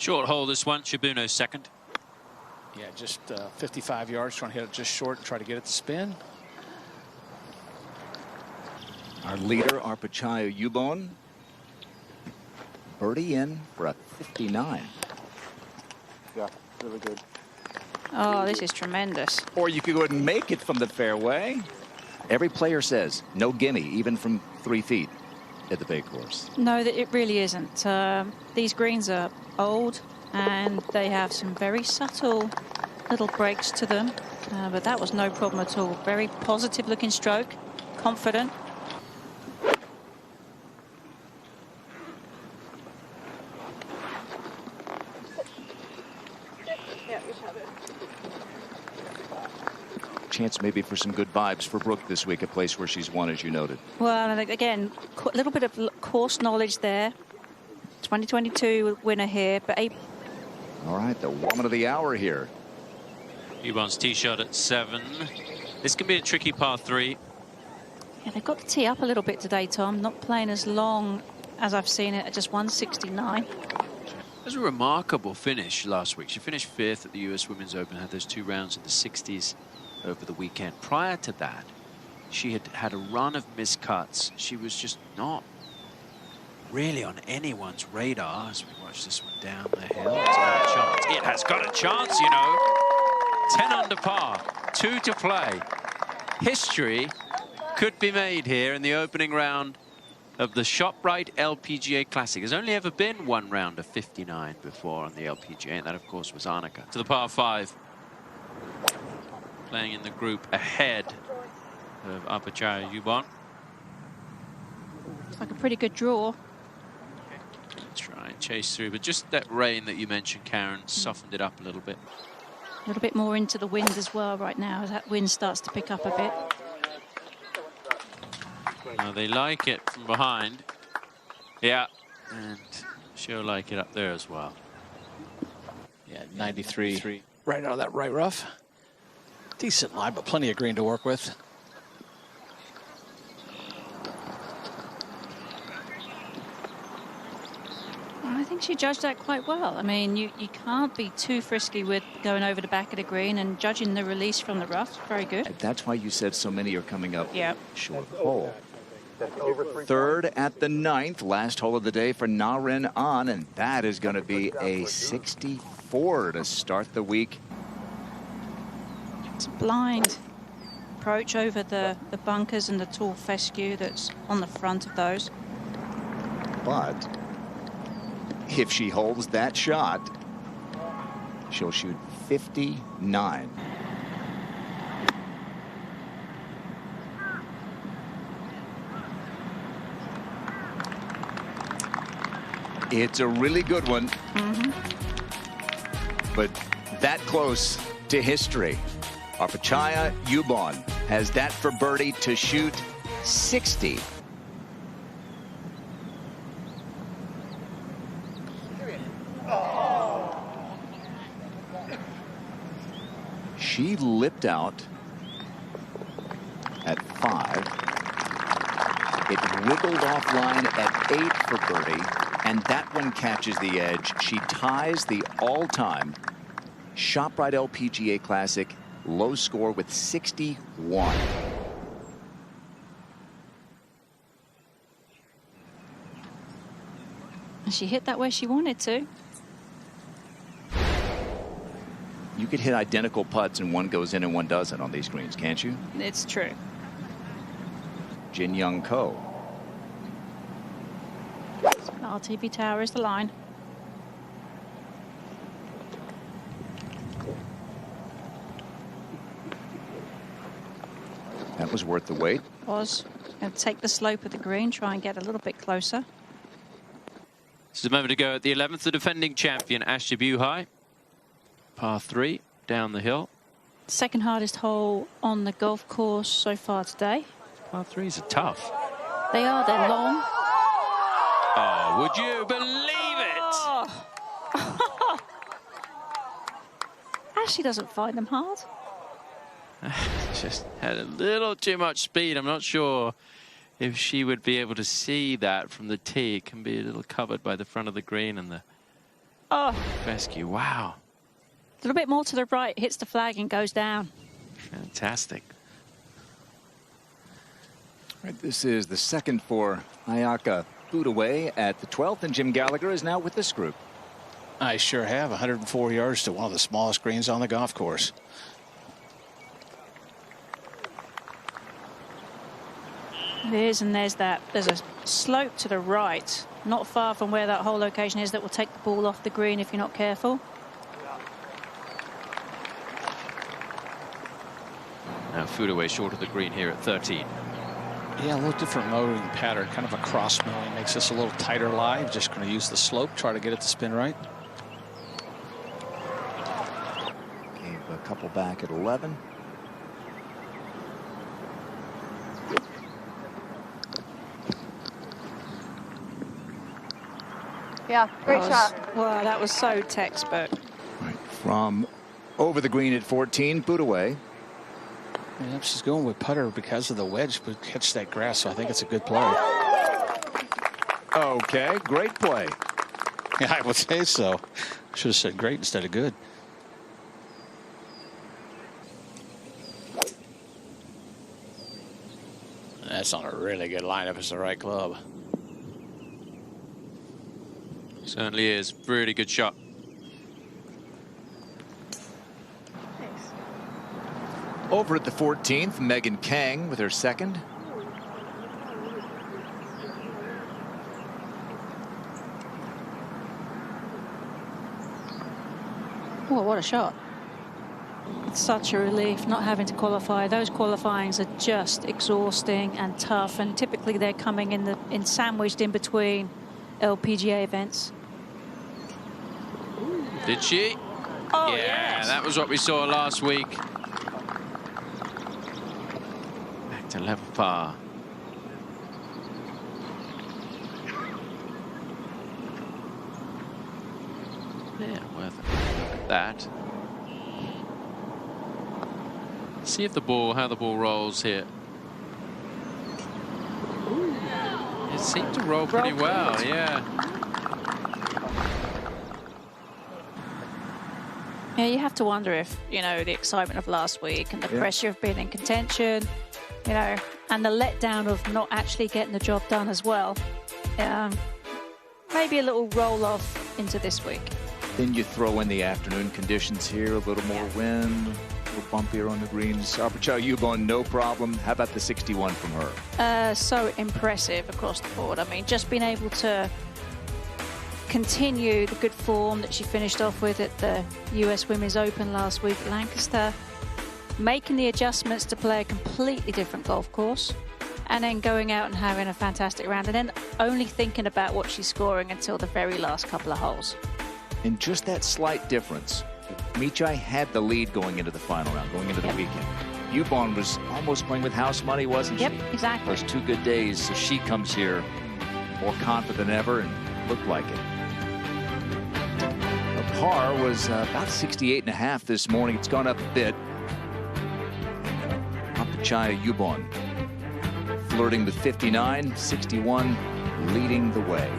Short hole this one. Shibuno second. Yeah, just 55 yards, trying to hit it just short and try to get it to spin. Our leader, Arpichaya Yubol. Birdie in for a 59. Yeah, really good. Oh, this is tremendous. Or you could go ahead and make it from the fairway. Every player says no gimme, even from 3 feet at the Bay Course. No, it really isn't. These greens are old and they have some very subtle little breaks to them. But that was no problem at all. Very positive looking stroke, confident. Chance maybe for some good vibes for Brooke this week, a place where she's won, as you noted. Well, again, a little bit of course knowledge there. 2022 winner here, but all right, the woman of the hour here. Yubol's tee shot at 7. This can be a tricky par 3. Yeah, they've got to tee up a little bit today, Tom. Not playing as long as I've seen it at just 169. It was a remarkable finish last week. She finished 5th at the US Women's Open, had those 2 rounds in the 60s over the weekend. Prior to that, she had had a run of missed cuts. She was just not really on anyone's radar as we watch this one down the hill. It's got a chance. It has got a chance, you know. 10 under par, 2 to play. History could be made here in the opening round of the ShopRIte LPGA Classic. There's only ever been 1 round of 59 before on the LPGA, and that, of course, was Arnica. To the par 5. Playing in the group ahead of Arpichaya Yubol. It's like a pretty good draw. Try and chase through, but just that rain that you mentioned, Karen, softened it up a little bit. A little bit more into the wind as well right now, as that wind starts to pick up a bit. Now they like it from behind. Yeah, and she'll like it up there as well. Yeah, 93. Right out of that right rough. Decent line, but plenty of green to work with. I think she judged that quite well. I mean, you can't be too frisky with going over the back of the green and judging the release from the rough. Very good. That's why you said so many are coming up short of the hole. 3rd at the 9th, last hole of the day for Narin An, and that is going to be a 64 to start the week. It's a blind approach over the bunkers and the tall fescue that's on the front of those. But if she holds that shot, she'll shoot 59. It's a really good one. But that close to history. Arpichaya Yubol has that for birdie to shoot 60. She lipped out at 5. It wiggled offline at 8 for birdie, and that one catches the edge. She ties the all-time ShopRIte LPGA Classic low score with 61. She hit that where she wanted to. You could hit identical putts and one goes in and one doesn't on these greens, can't you? It's true. Jin Young Ko. RTB Tower is the line. That was worth the wait. Was going to take the slope of the green, try and get a little bit closer. This is a moment to go at the 11th. The defending champion, Ashley Buhai. Par 3 down the hill. Second hardest hole on the golf course so far today. Par 3s are tough. They are. They're long. Oh, would you believe it? Oh. Ashley doesn't find them hard. Just had a little too much speed. I'm not sure if she would be able to see that from the tee. It can be a little covered by the front of the green and the Oh. Fescue, wow. A little bit more to the right, hits the flag and goes down. Fantastic. Right, this is the second for Ayaka Budaway at the 12th, and Jim Gallagher is now with this group. I sure have. 104 yards to one of the smallest greens on the golf course. It is, and there's a slope to the right, not far from where that hole location is, that will take the ball off the green if you're not careful. Now Budaway short of the green here at 13. Yeah, a little different mowing pattern, kind of a cross mowing. Makes this a little tighter lie. Just going to use the slope, try to get it to spin right. Gave a couple back at 11. Yeah, great shot. Wow, that was so textbook. Right, from over the green at 14, Budaway. Yeah, she's going with putter because of the wedge, but catch that grass, so I think it's a good play. Okay, great play. Yeah, I would say so. Should have said great instead of good. That's on a really good lineup. It's the right club. Certainly is. Really good shot. Over at the 14th, Megan Khang with her second. Oh, what a shot. It's such a relief not having to qualify. Those qualifyings are just exhausting and tough, and typically they're coming in sandwiched in between LPGA events. Did she? Oh, yeah, yes. that was what we saw last week. Back to level par. Yeah, worth it. Look at that. See if how the ball rolls here. It seemed to roll pretty well, yeah. Yeah, you have to wonder if, you know, the excitement of last week and the pressure of being in contention, you know, and the letdown of not actually getting the job done as well. Maybe a little roll off into this week. Then you throw in the afternoon conditions here, a little more wind, a little bumpier on the greens. Arpichaya Yubol, no problem. How about the 61 from her? So impressive across the board. I mean, just being able to continue the good form that she finished off with at the US Women's Open last week at Lancaster, making the adjustments to play a completely different golf course, and then going out and having a fantastic round, and then only thinking about what she's scoring until the very last couple of holes. And just that slight difference. Michai had the lead going into the final round, going into the weekend. Yubon was almost playing with house money, wasn't she? Yep, exactly. First 2 good days, so she comes here more confident than ever and looked like it. Her par was about 68.5 this morning. It's gone up a bit. Arpichaya Yubol flirting with 59, 61 leading the way.